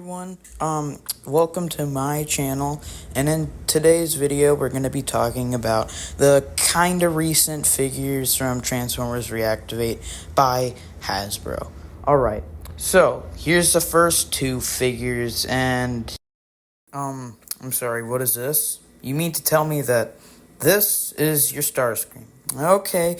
everyone. Welcome to my channel, and in today's video we're going to be talking about the kinda recent figures from Transformers Reactivate by Hasbro. Alright, so here's the first two figures, and I'm sorry, what is this? You mean to tell me that this is your Starscream? Okay.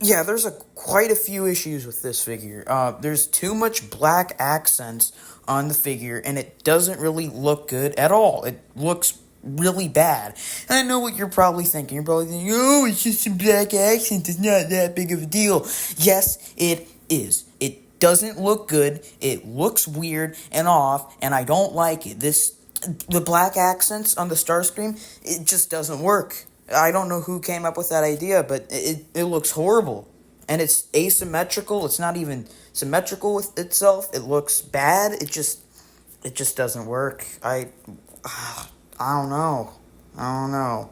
Yeah, there's quite a few issues with this figure. There's too much black accents on the figure, and it doesn't really look good at all. It looks really bad. And I know what you're probably thinking. You're probably thinking, oh, it's just some black accents. It's not that big of a deal. Yes, it is. It doesn't look good. It looks weird and off, and I don't like it. The black accents on the Starscream, it just doesn't work. I don't know who came up with that idea, but it looks horrible. And it's asymmetrical. It's not even symmetrical with itself. It looks bad. It just doesn't work. I don't know. I don't know.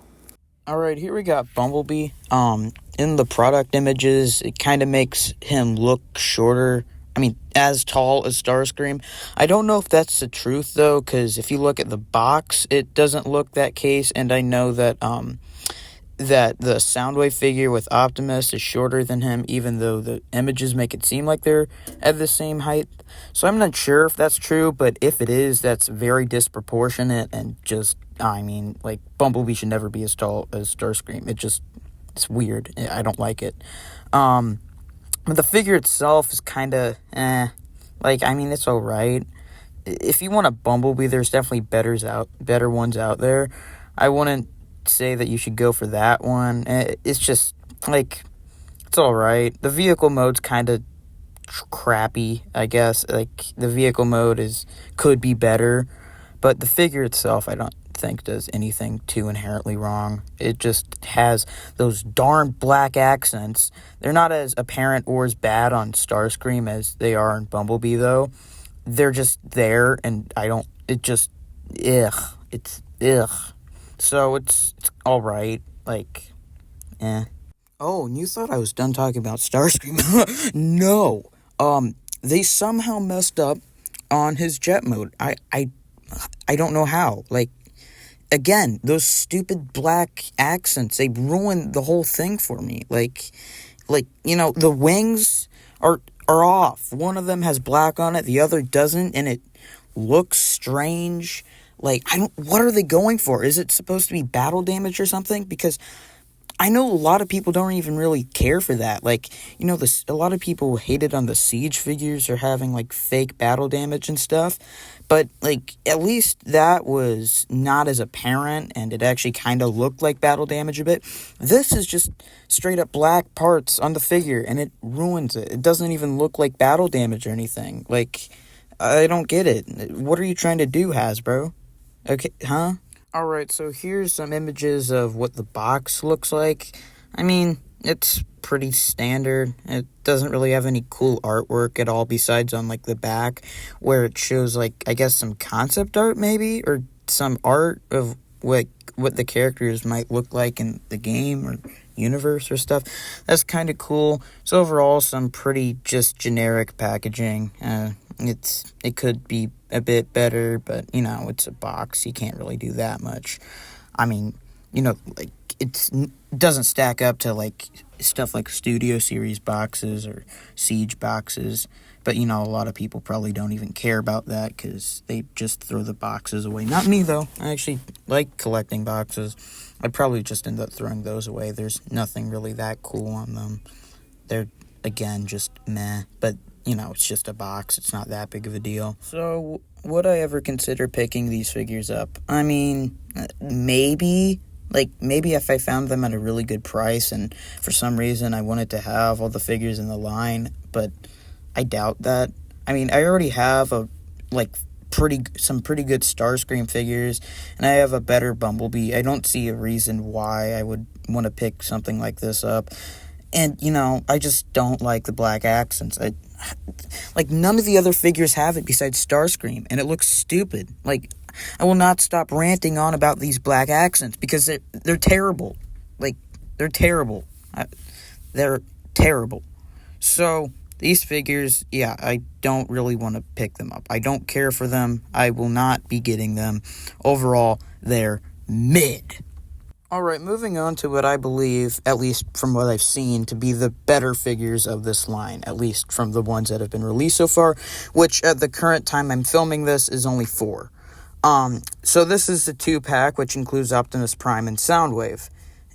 Alright, here we got Bumblebee. In the product images, it kind of makes him look shorter. I mean, as tall as Starscream. I don't know if that's the truth, though, because if you look at the box, it doesn't look that case, and I know that, that the Soundwave figure with Optimus is shorter than him, even though the images make it seem like they're at the same height. So I'm not sure if that's true, but if it is, that's very disproportionate, and just, I mean, like, Bumblebee should never be as tall as Starscream. It's weird. I don't like it. But the figure itself is kind of, like, I mean, it's alright. If you want a Bumblebee, there's definitely better ones out there. I wouldn't say that you should go for that one. It's just, like, it's alright. The vehicle mode's kind of crappy, I guess. Like, the vehicle mode could be better, but the figure itself, I don't think does anything too inherently wrong. It just has those darn black accents. They're not as apparent or as bad on Starscream as they are in Bumblebee, though. They're just there, and it's ugh. So it's alright, like, eh. Oh, and you thought I was done talking about Starscream? No. They somehow messed up on his jet mode. I don't know how. Like, again, those stupid black accents, they ruined the whole thing for me. Like, you know, the wings are off. One of them has black on it, the other doesn't, and it looks strange. Like, what are they going for? Is it supposed to be battle damage or something? Because I know a lot of people don't even really care for that. Like, you know, a lot of people hated on the Siege figures or having, like, fake battle damage and stuff. But, like, at least that was not as apparent, and it actually kind of looked like battle damage a bit. This is just straight up black parts on the figure, and it ruins it. It doesn't even look like battle damage or anything. Like, I don't get it. What are you trying to do, Hasbro? Okay, huh? Alright, so here's some images of what the box looks like. I mean, it's pretty standard. It doesn't really have any cool artwork at all besides on, like, the back, where it shows, like, I guess some concept art, maybe? Or some art of what the characters might look like in the game or universe or stuff. That's kind of cool. So overall, some pretty just generic packaging. It could be a bit better, but, you know, it's a box. You can't really do that much. I mean, you know, like, it doesn't stack up to, like, stuff like Studio Series boxes or Siege boxes. But, you know, a lot of people probably don't even care about that because they just throw the boxes away. Not me, though. I actually like collecting boxes. I'd probably just end up throwing those away. There's nothing really that cool on them. They're, again, just meh. But, you know, it's just a box. It's not that big of a deal. So, would I ever consider picking these figures up? I mean, maybe. Like, maybe if I found them at a really good price and for some reason I wanted to have all the figures in the line, but I doubt that. I mean, I already have some pretty good Starscream figures, and I have a better Bumblebee. I don't see a reason why I would want to pick something like this up. And, you know, I just don't like the black accents. Like, none of the other figures have it besides Starscream, and it looks stupid. Like, I will not stop ranting on about these black accents because they're terrible. Like, they're terrible. They're terrible. So, these figures, yeah, I don't really want to pick them up. I don't care for them. I will not be getting them. Overall, they're mid. Alright, moving on to what I believe, at least from what I've seen, to be the better figures of this line, at least from the ones that have been released so far, which at the current time I'm filming this is only 4. So this is the 2-pack, which includes Optimus Prime and Soundwave.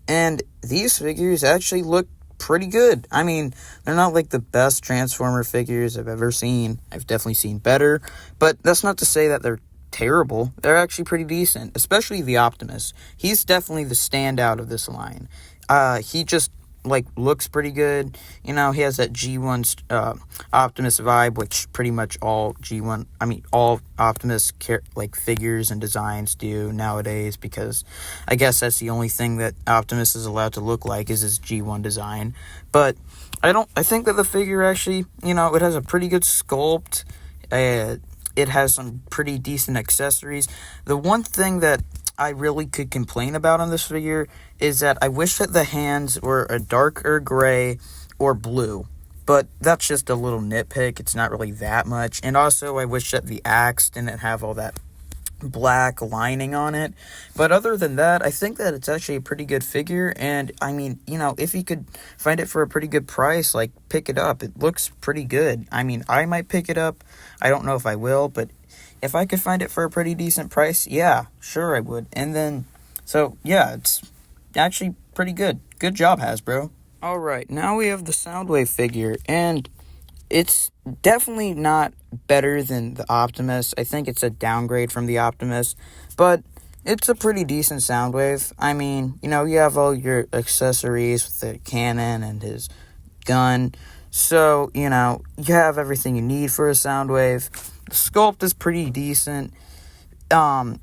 And these figures actually look pretty good. I mean, they're not like the best Transformer figures I've ever seen. I've definitely seen better, but that's not to say that they're terrible. They're actually pretty decent, especially the Optimus. He's definitely the standout of this line. He just looks pretty good. You know, he has that G1 Optimus vibe, which pretty much all all Optimus figures and designs do nowadays, because I guess that's the only thing that Optimus is allowed to look like is his G1 design. But I think that the figure actually, it has a pretty good sculpt. It has some pretty decent accessories. The one thing that I really could complain about on this figure is that I wish that the hands were a darker gray or blue. But that's just a little nitpick. It's not really that much. And also, I wish that the axe didn't have all that black lining on it. But other than that, I think that it's actually a pretty good figure. And I mean, if you could find it for a pretty good price, pick it up. It looks pretty good. I mean, I might pick it up. I don't know if I will, but if I could find it for a pretty decent price, yeah, sure I would. And then, so yeah, it's actually pretty good. Good job, Hasbro. Alright, now we have the Soundwave figure, and it's definitely not better than the Optimus. I think it's a downgrade from the Optimus, but it's a pretty decent Soundwave. I mean, you have all your accessories with the cannon and his gun, so, you have everything you need for a Soundwave. The sculpt is pretty decent. As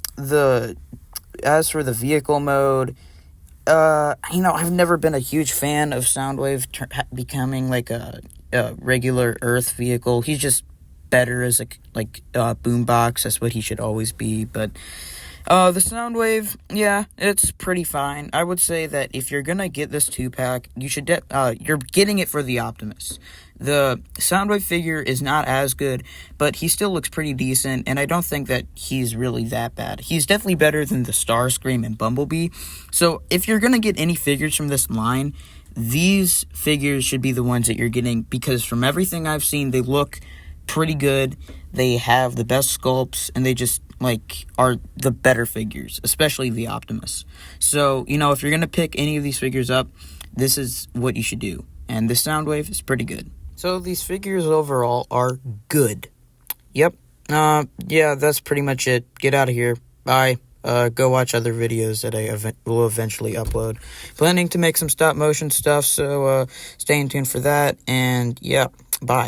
for the vehicle mode, I've never been a huge fan of Soundwave becoming a regular Earth vehicle. He's just better as a boombox. That's what he should always be. But the Soundwave, yeah, it's pretty fine. I would say that if you're gonna get this 2-pack, you should you're getting it for the Optimus. The Soundwave figure is not as good, but he still looks pretty decent, and I don't think that he's really that bad. He's definitely better than the Starscream and Bumblebee. So if you're gonna get any figures from this line, these figures should be the ones that you're getting, because from everything I've seen, they look pretty good. They have the best sculpts, and they just are the better figures, especially the Optimus. So, if you're gonna pick any of these figures up, this is what you should do. And this Soundwave is pretty good. So these figures overall are good. Yep. Yeah, that's pretty much it. Get out of here. Bye. Go watch other videos that I will eventually upload. Planning to make some stop motion stuff, so stay in tune for that. And yeah, bye.